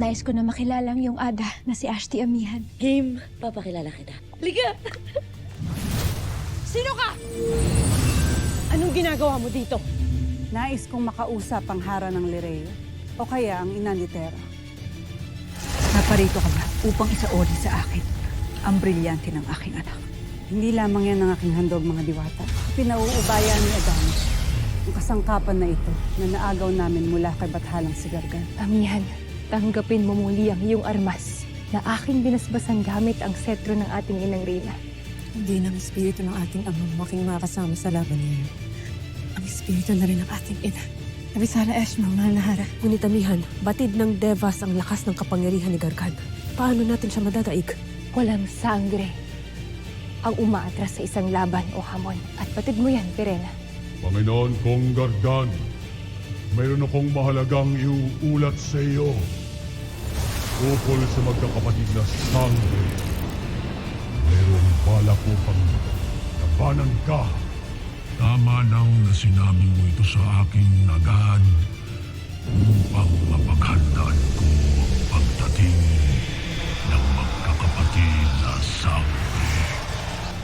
Nais ko na makilala ang iyong ada na si Ashti Amihan. Game, papakilala kita. Liga! Sino ka? Anong ginagawa mo dito? Nais kong makausap ang hara ng Lireo o kaya ang ina ni Terra. Naparito ka ba upang isaori sa akin ang brilyante ng aking anak? Hindi lamang yan ang aking handog, mga diwata. Pinauubayan ni Adamus ang kasangkapan na ito na naagaw namin mula kay Bathalang Sigargan. Amihan, tanggapin mo muli ang iyong armas na aking binasbasan gamit ang setro ng ating inang Reyna. Hindi ng espiritu ng ating amang making makasama sa laban niya. Ang espiritu na rin ng ating ina. Abisala Eshma, mahal na hara. Ngunit Amihan, batid ng Devas ang lakas ng kapangyarihan ni Gargan. Paano natin siya madadaig? Walang sangre ang umaatras sa isang laban o hamon. At batid mo yan, Pirena. Panginoon kong Gargan, mayroon akong mahalagang iuulat sa iyo. Ukol sa magkakapatid na sangre. Mayroong balak upang labanan ka. Tama nang nasinabi mo ito sa aking agad upang mapaghandaan ko ang pagdating ng magkakapatid na sangre.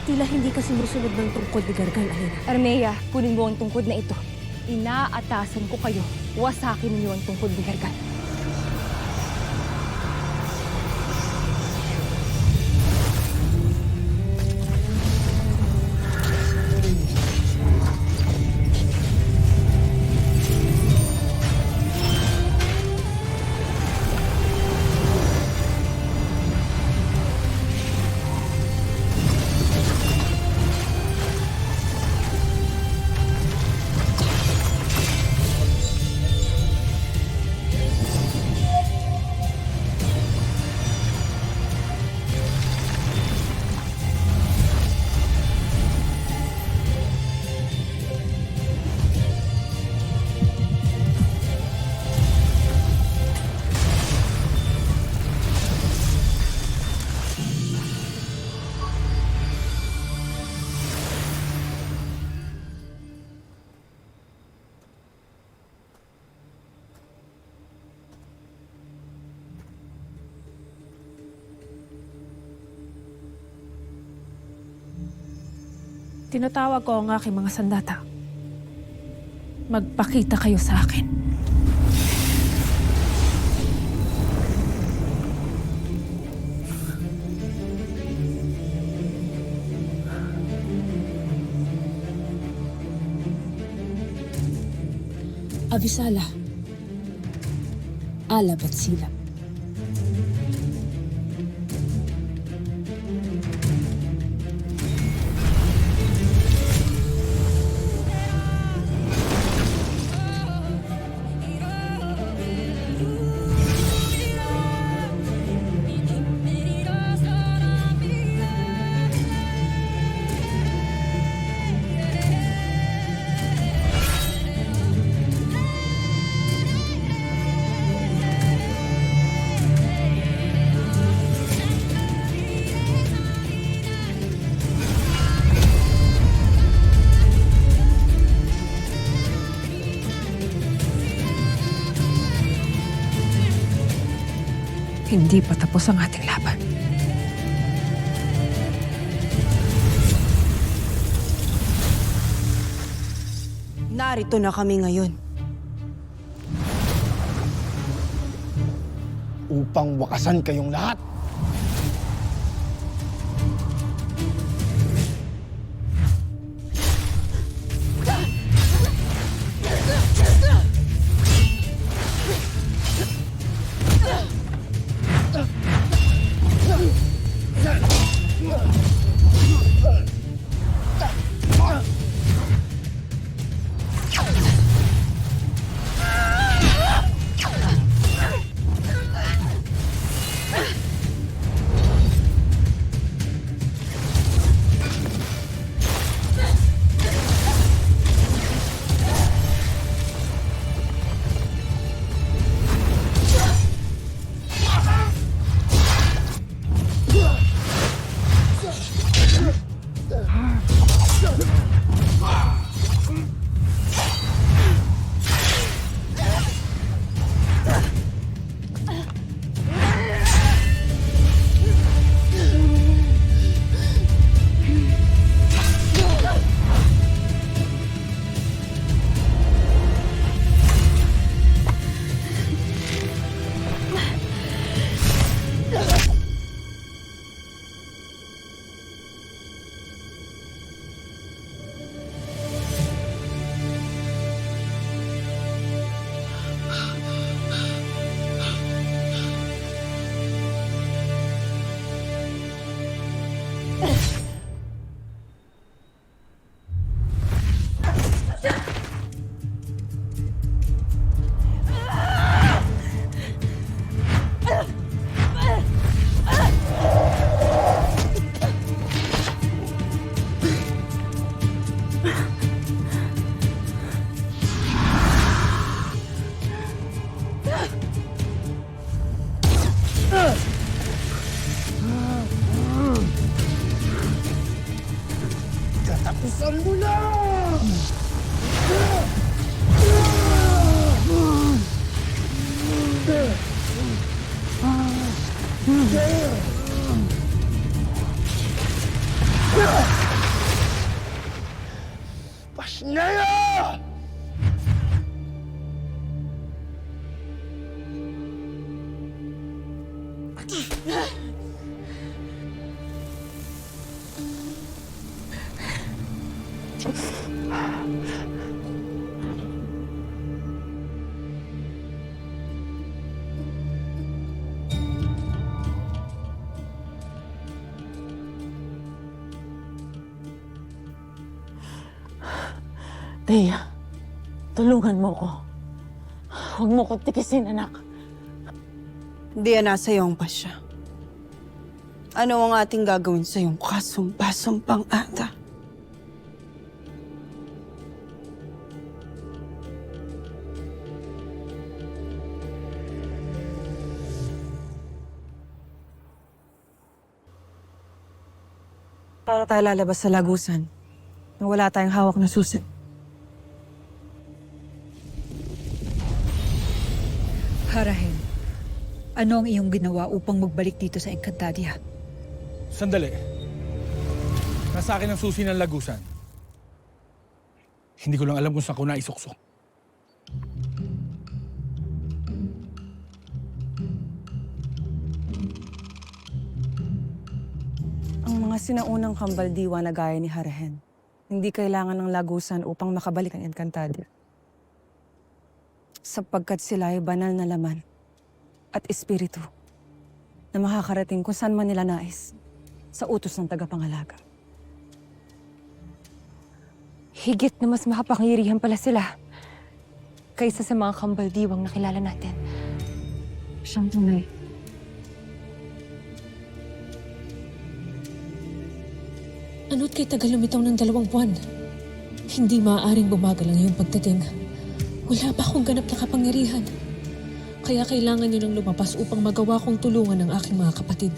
Tila hindi kasi sumusunod ng tungkod ni Gargan, Alena. Armea, kunin mo ang tungkod na ito. Inaatasan ko kayo. Wasakin ninyo ang tungkod ni Gargan. Tinatawag ko ang aking mga sandata. Magpakita kayo sa akin. Abisala. Alab at silab. Hindi pa tapos ang ating laban. Narito na kami ngayon. Upang wakasan kayong lahat. Lakasan mo na! Pasnaya! Thea, tulungan mo ko. Huwag mo ko tikisin, anak. Hindi yan nasa iyong pasya. Ano ang ating gagawin sa iyong kasumpasumpang ata? Para tayo lalabas sa lagusan nang wala tayong hawak na susi. Harahen, ano ang iyong ginawa upang magbalik dito sa Encantadia? Sandali. Nasa akin ang susi ng lagusan. Hindi ko lang alam kung saan ko naisuksok. Ang mga sinaunang kambaldiwa na gaya ni Harahen, hindi kailangan ng lagusan upang makabalik ang Encantadia. Sapagkat sila ay banal na laman at espiritu na makakarating kung saan man nila nais sa utos ng tagapangalaga. Higit na mas makapangyarihan pala sila kaysa sa mga kambaldiwang nakilala natin. Siyang tunay. Ano't kay tagal lumitaw ng 2 buwan? Hindi maaaring bumagal ang iyong pagdating. Wala pa akong ganap na kapangyarihan. Kaya kailangan niyo nang lumabas upang magawa kong tulungan ang aking mga kapatid.